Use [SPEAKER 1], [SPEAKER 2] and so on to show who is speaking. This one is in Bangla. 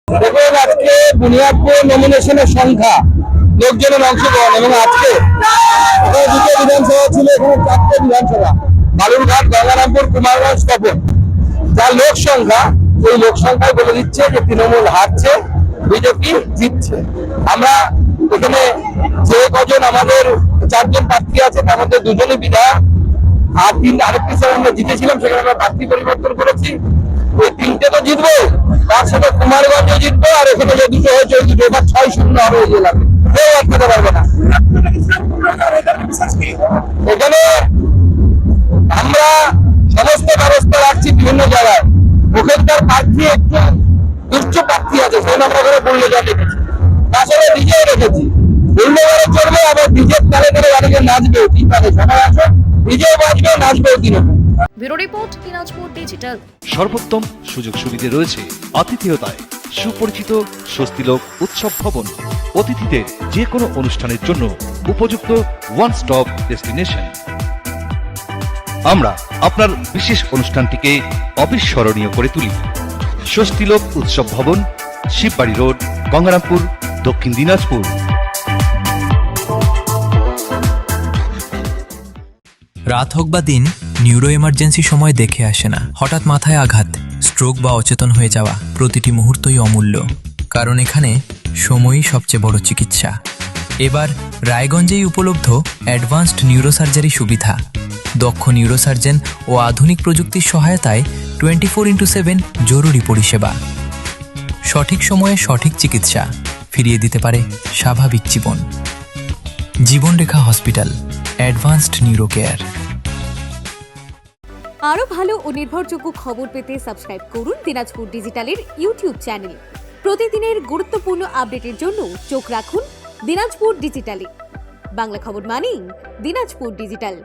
[SPEAKER 1] দেখুন, আজকে বুনিয়াদপুর নমিনেশনের সংখ্যা, লোকজনের অংশগ্রহণ এবং আজকে দুটো বিধানসভা ছিল, এখানে চারটে বিধানসভা, বালুরঘাট, গঙ্গারামপুর, কুমারগঞ্জ, তপন। যার লোক সংখ্যা, ওই লোক সংখ্যায় বলে দিচ্ছে যে তৃণমূল হারছে, বিজেপি জিতছে। আমরা এখানে যে কজন আমাদের চারজন প্রার্থী আছে তার মধ্যে দুজনই বিধায়ক, আর আরেকটি স্যার আমরা জিতেছিলাম, সেখানে আমরা প্রার্থী পরিবর্তন করেছি। ওই তিনটে তো জিতবো, তার সাথে কুমারগঞ্জে জিতবো, আর এখানে যে দুটো হয়েছে ওই দুটো, এবার 6-0 হবে এই জেলাতে, কেউ আটকাতে পারবে না। এখানে আমরা সমস্ত ব্যবস্থা রাখছি বিভিন্ন জায়গায়। ওখানকার প্রার্থী একটু দুষ্ট প্রার্থী আছে, সেই আমরা করে বললে যা দেখেছি, তাছাড়া নিজেও রেখেছি। বললে বারে চলবে, আবার নিজের তালে তালে বাড়িতে নাচবেও, ঠিক আছে, সবাই আসো, নিজেও বাঁচবে, নাচবেও Trinamool.
[SPEAKER 2] Bureau report, Dinajpur digital.
[SPEAKER 3] সর্বোত্তম সুযোগ সুবিধে রয়েছে আতিথেয়তায়। সুপরিচিত স্বস্তিলোক উৎসব ভবন, অতিথিদের যে কোনো অনুষ্ঠানের জন্য উপযুক্ত ওয়ান স্টপ ডেস্টিনেশন। আমরা আপনার বিশেষ অনুষ্ঠানটিকে অবিস্মরণীয় করে তুলি। স্বস্তিলোক উৎসব ভবন, শিববাড়ি রোড, গঙ্গারামপুর, দক্ষিণ দিনাজপুর।
[SPEAKER 4] রাত হোক বা দিন, নিউরো এমার্জেন্সি সময় দেখে আসে না। হঠাৎ মাথায় আঘাত, স্ট্রোক বা অচেতন হয়ে যাওয়া, প্রতিটি মুহূর্তই অমূল্য। কারণ এখানে সময়ই সবচেয়ে বড় চিকিৎসা। এবার রায়গঞ্জেই উপলব্ধ অ্যাডভান্সড নিউরোসার্জারি সুবিধা। দক্ষ নিউরোসার্জন ও আধুনিক প্রযুক্তির সহায়তায় 24x7 জরুরি পরিষেবা। সঠিক সময়ে সঠিক চিকিৎসা ফিরিয়ে দিতে পারে স্বাভাবিক জীবন। জীবনরেখা হসপিটাল, অ্যাডভান্সড নিউরো কেয়ার।
[SPEAKER 2] আরও ভালো ও নির্ভরযোগ্য খবর পেতে সাবস্ক্রাইব করুন দিনাজপুর ডিজিটালের ইউটিউব চ্যানেল। প্রতিদিনের গুরুত্বপূর্ণ আপডেটের জন্য চোখ রাখুন দিনাজপুর ডিজিটালে। বাংলা খবর মানেই দিনাজপুর ডিজিটাল।